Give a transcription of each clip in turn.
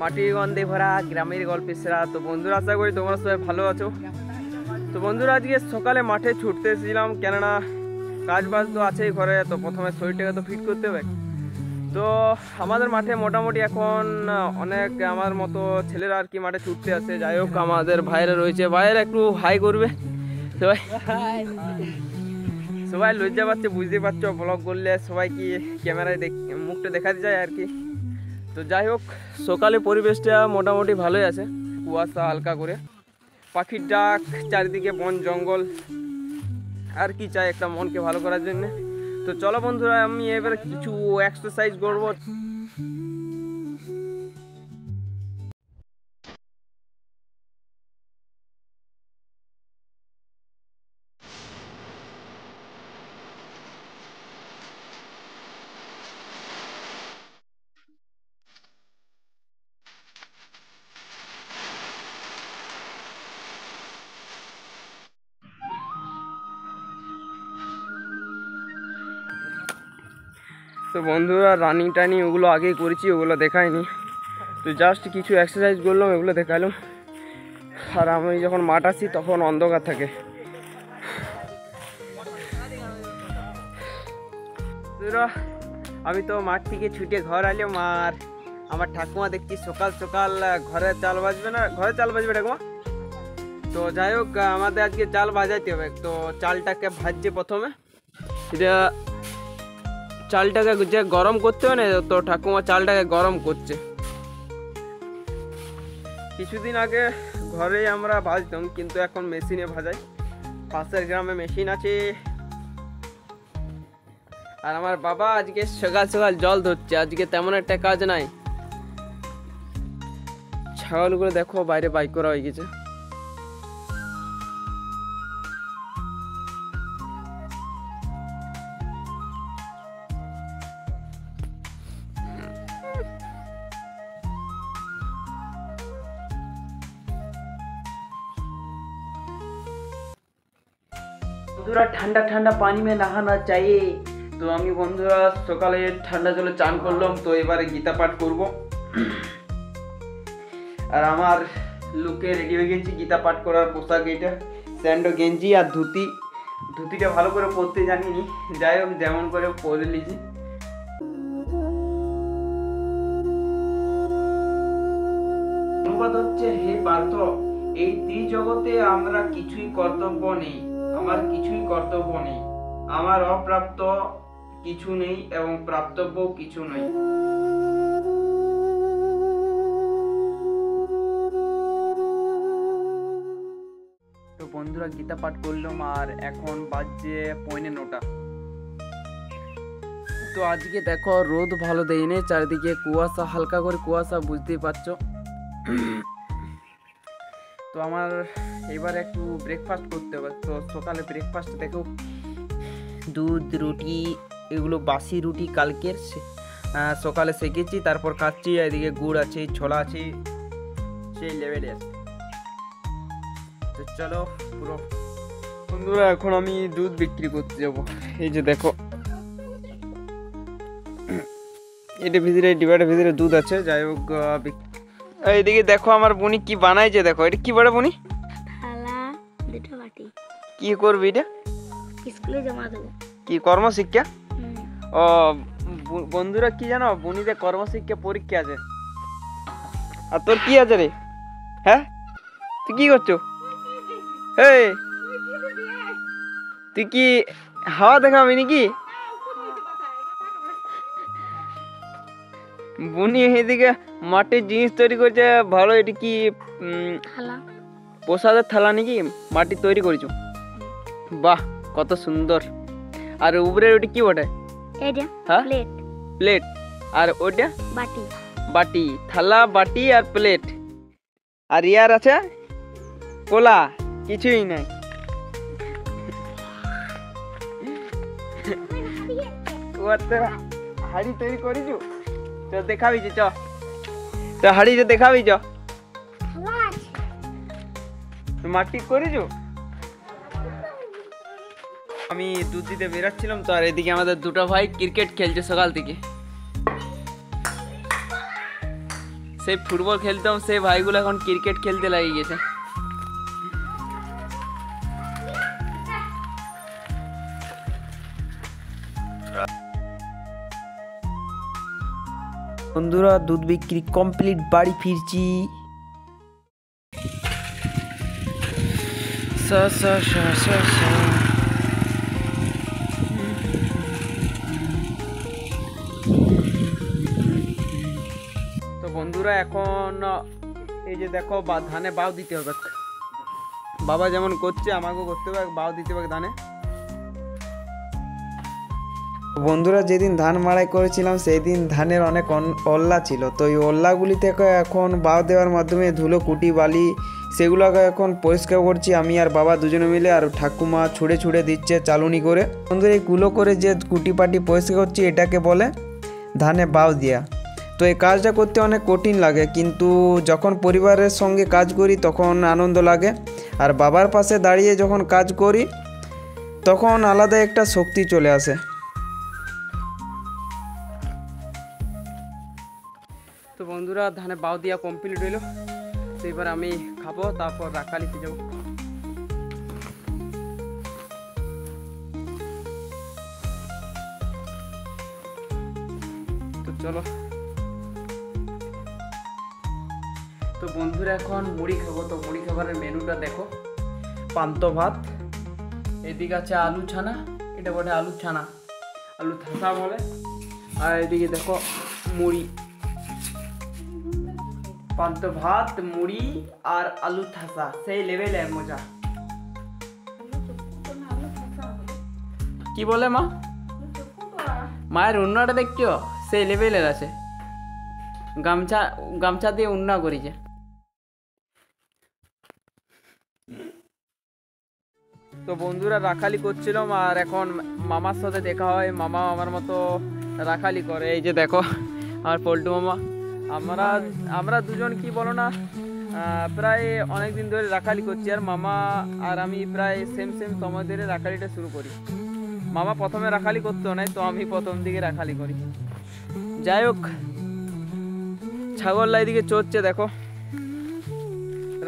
মাটির গন্ধে ভরা গ্রামের গল্পের সেরা। তো বন্ধুরা, আশা করি তোমরা সবাই ভালো আছো। তো বন্ধুরা, আজকে সকালে মাঠে ছুটতে এসেছিলাম, কেননা কাজ বাজ তো আছেই ঘরে। তো প্রথমে শরীরটাকে তো ফিট করতে হবে। তো আমাদের মাঠে মোটামুটি এখন অনেক আমার মতো ছেলেরা আর কি মাঠে ছুটতে আসে। যাই হোক, আমাদের ভাইরা রয়েছে, ভাইয়েরা একটু হাই করবে সবাই। সবাই লজ্জা পাচ্ছে, বুঝতে পারছো, ব্লগ করলে সবাই কি ক্যামেরায় মুখটা দেখাতে যায় আর কি। তো যাই হোক, সকালে পরিবেশটা মোটামুটি ভালোই আছে, কুয়াশা হালকা করে, পাখির ডাক, চারিদিকে বন জঙ্গল, আর কি চাই একটা মনকে ভালো করার জন্য। তো চলো বন্ধুরা, আমি এবারে কিছু এক্সারসাইজ করবো। তো বন্ধুরা, রানিং টানিং ওগুলো আগেই করেছি, ওগুলো দেখায়নি। তো জাস্ট কিছু এক্সারসাইজ করলাম, এগুলো দেখালাম। আর আমি যখন মাঠ আসি তখন অন্ধকার থাকে। আমি তো মাঠ থেকে ছুটে ঘর আলাম, আর আমার ঠাকুমা দেখছি সকাল সকাল ঘরে চাল বাজবে না, ঘরে চাল বাজবে ঠাকুমা। তো যাই হোক, আমাদের আজকে চাল ভাজাইতে হবে। তো চালটাকে ভাজছে প্রথমে, এটা চালটাকে যে গরম করতে হবে না, তো ঠাকুমা চালটাকে গরম করছে। কিছুদিন আগে ঘরে আমরা ভাজতাম, কিন্তু এখন মেশিনে ভাজাই। পাশের গ্রামে মেশিন আছে। আর আমার বাবা আজকে সকাল সকাল জল ধরছে, আজকে তেমন একটা কাজ নাই। ছাগলগুলো দেখো বাইরে বাইক করা হয়ে গেছে। বন্ধুরা, ঠান্ডা ঠান্ডা পানি মে নহানা চাইয়ে। তো আমি বন্ধুরা সকালে ঠান্ডা জলে চান করলাম। তো এবারে গীতা পাঠ করব। আর আমার লুকে রেডি হয়ে গেছি গীতা পাঠ করার পোশাক, এটা স্যান্ডো গেঞ্জি আর ধুতি। ধুতিটা ভালো করে পরতে জানিনি, যাই হোক যেমন করে পরে লিছি। অনুবাদ হচ্ছে, হে পার্থ, এই ত্রিজগতে আমরা কিছুই কর্তব্য নেই, আমার কিছুই কর্তব্য নেই, আমার অপ্রাপ্ত কিছু নেই এবং প্রাপ্তব্য কিছু নেই। তো বন্ধুরা, গীতা পাঠ করলাম, আর এখন বাজছে 8:45। তো আজকে দেখো রোদ ভালো দেয়নি, চারিদিকে কুয়াশা, হালকা করে কুয়াশা, বুঝতেই পারছো। তো আমার এবার একটু ব্রেকফাস্ট করতে হবে। তো সকালে ব্রেকফাস্ট দেখো, দুধ, রুটি, এগুলো বাসি রুটি কালকের সকালে সেকেছি, তারপর খাচ্ছি। এদিকে গুড় আছে, ছোলা আছে, সেই লেভেলে আছে। তো চলো পুরো বন্ধুরা, এখন আমি দুধ বিক্রি করতে যাব। এই যে দেখো, এটা ভিতরে, ডিবাটার ভিতরে দুধ আছে। যাই হোক, এইদিকে দেখো আমার বুনি কি বানাইছে, দেখো এটা কি বড় বুনি, থালা, দুটো বাটি। কি করবি এটা? স্কুলে জমা দেবো। কি কর্মশিক্ষা? ও বন্ধুরা, কি জানো, বুনিতে কর্মশিক্ষা পরীক্ষা আছে। আর তোর কি আছে রে? হ্যাঁ, তুই কি করছো? এই তুই কি হাওয়া দেখাবি নাকি? বুনি এদিকে মাটির জিনিস তৈরি করছে ভালো। এটি কি প্রসাদের থালা নাকি মাটি তৈরি করেছো? বাহ, কত সুন্দর। আর উপরে ওটা কি বটে? হ্যাঁ, প্লেট। আর ওটা বাটি। বাটি, থালা, বাটি আর প্লেট। আর ইয়ার আছে কোলা, কিছুই নাই। হাড়ি তৈরি করিছু? চ দেখাবি, চ হাড়ি দেখাবি, চ মাটি করিছু। আমি দুধ দিতে বেরাচ্ছিলাম, তো আর এদিকে আমাদের দুটো ভাই ক্রিকেট খেলছে সকাল থেকে। সেই ফুটবল খেলতাম, সেই ভাইগুলো এখন ক্রিকেট খেলতে লাগিয়ে গেছে। বন্ধুরা দুধ বিক্রি কমপ্লিট, বাড়ি ফিরছি। তো বন্ধুরা এখন এই যে দেখো ধানে বাও দিতে হবে, বাবা যেমন করছে আমাকেও করতে হবে, বাও দিতে হবে ধানে। বন্ধুরা যেদিন ধান মাড়াই করেছিলাম সেই দিন ধানের অনেক ওল্লা ছিল, তো এই ওল্লাগুলি থেকে এখন বাও দেওয়ার মাধ্যমে ধুলো কুটি বালি সেগুলোকে এখন পরিষ্কার করছি আমি আর বাবা দুজনে মিলে, আর ঠাকুমা ছুঁড়ে ছুঁড়ে দিচ্ছে চালুনি করে। বন্ধুরা এই কুলো করে যে কুটি পাটি পরিষ্কার করছি এটাকে বলে ধানে বাও দেওয়া। তো এই কাজটা করতে অনেক কঠিন লাগে, কিন্তু যখন পরিবারের সঙ্গে কাজ করি তখন আনন্দ লাগে, আর বাবার পাশে দাঁড়িয়ে যখন কাজ করি তখন আলাদা একটা শক্তি চলে আসে। তো বন্ধুরা ধানে বাও দিয়া কমপ্লিট হইলো, তো এবার আমি খাবো, তারপর রাখালিতে যাবো। তো চলো। তো বন্ধুরা এখন মুড়ি খাবো, তো মুড়ি খাবারের মেনুটা দেখো। পান্ত ভাত, এদিকে আছে আলু ছানা, এটা বলে আলু ছানা, আলু থাসা বলে, আর এদিকে দেখো মুড়ি, পান্ত ভাত মুড়ি আর আলু থাসা, সেই লেভেলে মজা। কি বলে মা? মায়ের উন্নাটা দেখছো সেই লেভেলের আছে, গামছা গামছা দিয়ে উন্না করেছে। তো বন্ধুরা রাখালি করছিলাম, আর এখন মামার সাথে দেখা হয়, মামা আমার মতো রাখালি করে। এই যে দেখো আর পল্টু মামা, আমরা দুজন কি বলো না প্রায় অনেক দিন ধরে রাখালি করছি, আর মামা আর আমি প্রায় সেম সময় ধরে রাখালিটা শুরু করি। মামা প্রথমে রাখালি করতো না, তো আমি প্রথম দিকে রাখালি করি। যাই হোক, ছাগল এদিকে চড়ছে দেখো।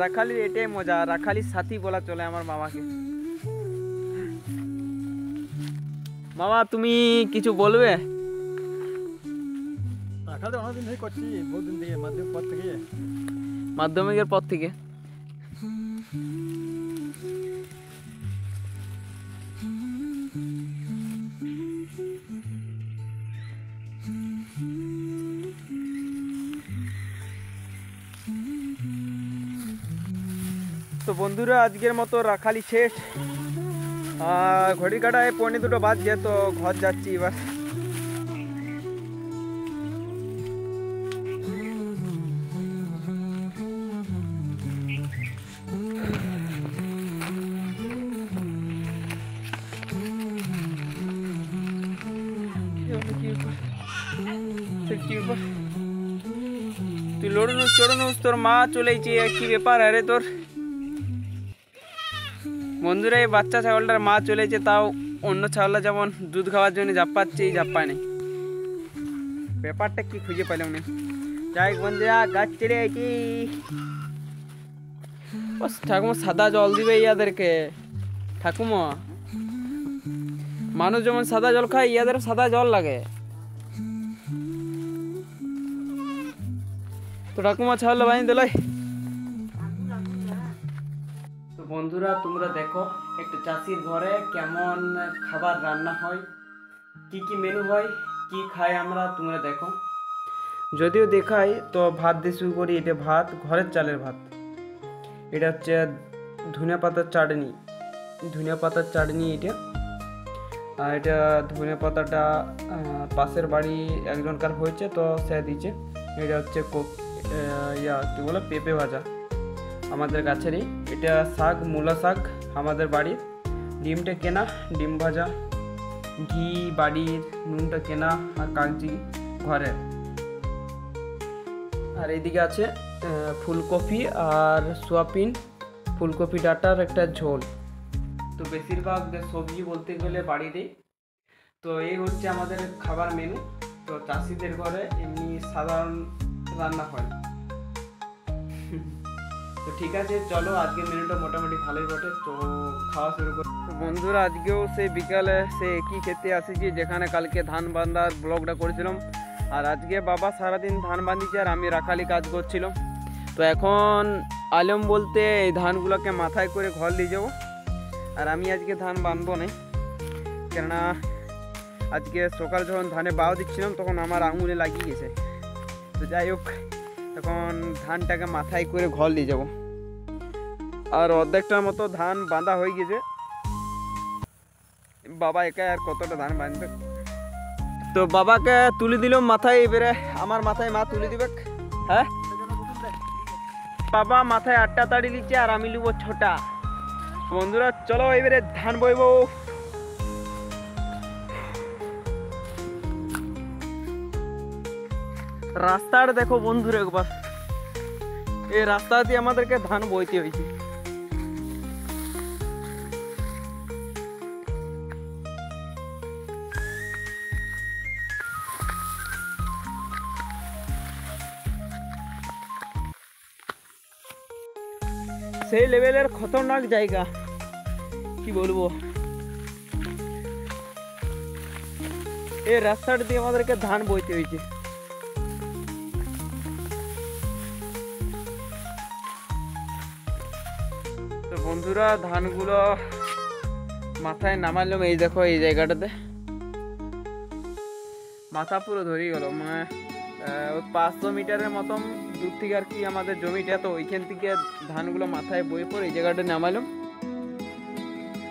রাখালির এটাই মজা, রাখালির সাথী বলা চলে আমার মামাকে। মামা তুমি কিছু বলবে? অনেকদিন ধরে করছি, বহুদিন থেকে, মাধ্যমিকের পর থেকে। তো বন্ধুরা আজকের মতো রাখালি শেষ, ঘড়ি কাটায় 2:45 বাজছে, তো ঘর যাচ্ছি এবার। তুই লড়নুস চড়নুস, তোর মা চলেছে, কি ব্যাপার? আরে তোর বন্ধুরা এই বাচ্চা ছাগলটার মা চলেছে, তাও অন্য ছাগলটা যেমন দুধ খাওয়ার জন্য ঝাপ্পাচ্ছে, এই ঝাপ্পায় নেই। ব্যাপারটা কি খুঁজে পেলাম না। যাই বন্ধুরা গাছ চড়ে আইছি, ঠাকুমা সাদা জল দিবে ইয়াদেরকে। ঠাকুমা মানুষ যেমন সাদা জল খায়, ইয়াদের সাদা জল লাগে। তো ঠাকুমা ছাগল বানিয়ে দিল। তো বন্ধুরা তোমরা দেখো একটা চাষির ঘরে কেমন খাবার রান্না হয়, কি কি মেনু হয়, কি খাই আমরা, তোমরা দেখো। যদিও দেখাই তো ভাত দিয়ে শুরু করি। এটা ভাত, ঘরের চালের ভাত। এটা হচ্ছে ধনিয়া পাতার চাটনি, এটা। আর এটা ধনিয়া পাতাটা পাশের বাড়ি একজনকার হয়েছে, তো সে দিচ্ছে। এটা হচ্ছে কি বলে পেঁপে ভাজা, আমাদের গাছেরই। এটা শাক, মূলা শাক আমাদের বাড়ির। ডিমটা কেনা, ডিম ভাজা, ঘি বাড়ির, নুনটা কেনা, আর কাগজি ঘরের। আর এইদিকে আছে ফুলকপি আর সোয়াবিন, ফুলকপি ডাঁটার একটা ঝোল। তো বেশিরভাগ সবজি বলতে গেলে বাড়িতেই। তো এই হচ্ছে আমাদের খাবার মেনু। তো চাষিদের ঘরে এমনি সাধারণ রান্না হয়। তো ঠিক আছে, চলো আজকে মেনুটা মোটামুটি ভালোই বটে, তো খাওয়া শুরু করি। তো বন্ধুরা, আজকেও সেই বিকালে সে একই খেতে আসেছি যেখানে কালকে ধান বান্ধার ব্লগটা করেছিলাম। আর আজকে বাবা সারাদিন ধান বাঁধিছে আর আমি রাখালি কাজ করছিলাম। তো এখন আলম বলতে এই ধানগুলোকে মাথায় করে ঘর নিয়ে যাবো। আর আমি আজকে ধান বাঁধবো না, কেননা আজকে সকাল যখন ধানে বাও দিচ্ছিলাম তখন আমার আঙুলে লাগিয়ে গেছে। তো যাই হোক, এখন ধানটাকে মাথায় করে ঘর নিয়ে যাবো। আর অর্ধেকটার মতো ধান বাঁধা হয়ে গেছে, বাবা একাই আর কতটা ধান বাঁধবে। তো বাবাকে তুলে দিলাম মাথায়, এবারে আমার মাথায় মা তুলে দিবে। হ্যাঁ, বাবা মাথায় 8টা তাড়ি দিচ্ছে আর আমি লিব 6টা। বন্ধুরা চলো এবারে ধান বইব। রাস্তাটা দেখো বন্ধুরা একবার, এই রাস্তা দিয়ে আমাদেরকে ধান বইতে হয়েছে। সেই লেভেলের খতরনাক জায়গা, কি বলবো। এই রাস্তাটা দিয়ে আমাদেরকে ধান বইতে হয়েছে। তো বন্ধুরা, ধানগুলো মাথায় নামালাম, এই দেখো এই জায়গাটাতে মাথা পুরো ধরিয়ে গেল। মানে 500 মিটারের মতন দূর থেকে আর কি আমাদের জমিটা, তো ওইখান থেকে ধানগুলো মাথায় বয়ে পড়ে এই জায়গাটা নামালাম।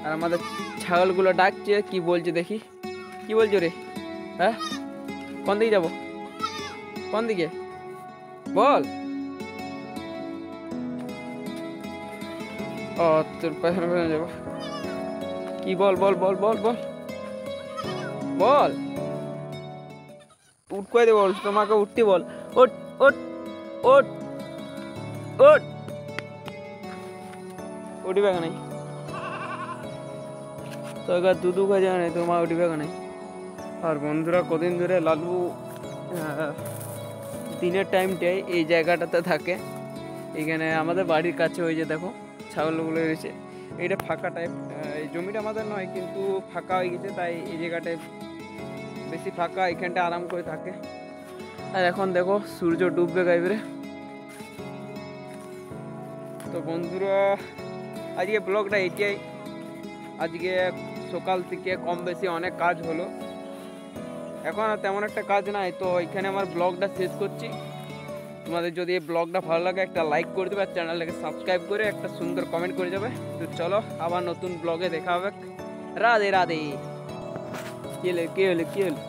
আর আমাদের ছাগলগুলো ডাকছে, কি বলছে দেখি। কি বলছো রে? হ্যাঁ, কোন দিকে যাবো? কোন দিকে বল? ও তোর পেছনে পেছনে যাবো। কি বল বল বল বল বল বল। উঠ করে দে, বল তোমাকে উঠতে বল। ওট ওট ওট ওট, উঠিবে কেন? তো এবার দুধু খাওয়া নেই, তোমার উঠিবে কেন? আর বন্ধুরা, কদিন ধরে লালু দিনের টাইমটাই এই জায়গাটাতে থাকে। এখানে আমাদের বাড়ির কাছে ওই যে দেখো ছাগলগুলো রয়েছে, এইটা ফাঁকা টাইপ। এই জমিটা আমাদের নয়, কিন্তু ফাঁকা হয়ে গেছে, তাই এই জায়গাটায় বেশি ফাঁকা, এখানটা আরাম করে থাকে। আর এখন দেখো সূর্য ডুববে গাইবে। তো বন্ধুরা, আজকে ব্লগটা এটাই। আজকে সকাল থেকে কম বেশি অনেক কাজ হলো, এখন আর তেমন একটা কাজ নাই। তো এখানে আমার ব্লগটা শেষ করছি। তোমাদের যদি এই ব্লগটা ভালো লাগে একটা লাইক করে দেবে, আর চ্যানেলটাকে সাবস্ক্রাইব করে একটা সুন্দর কমেন্ট করে যাবে। তো চলো আবার নতুন ব্লগে দেখা হবে। রাধে রাধে। কি হলো কি হলো কি হলো?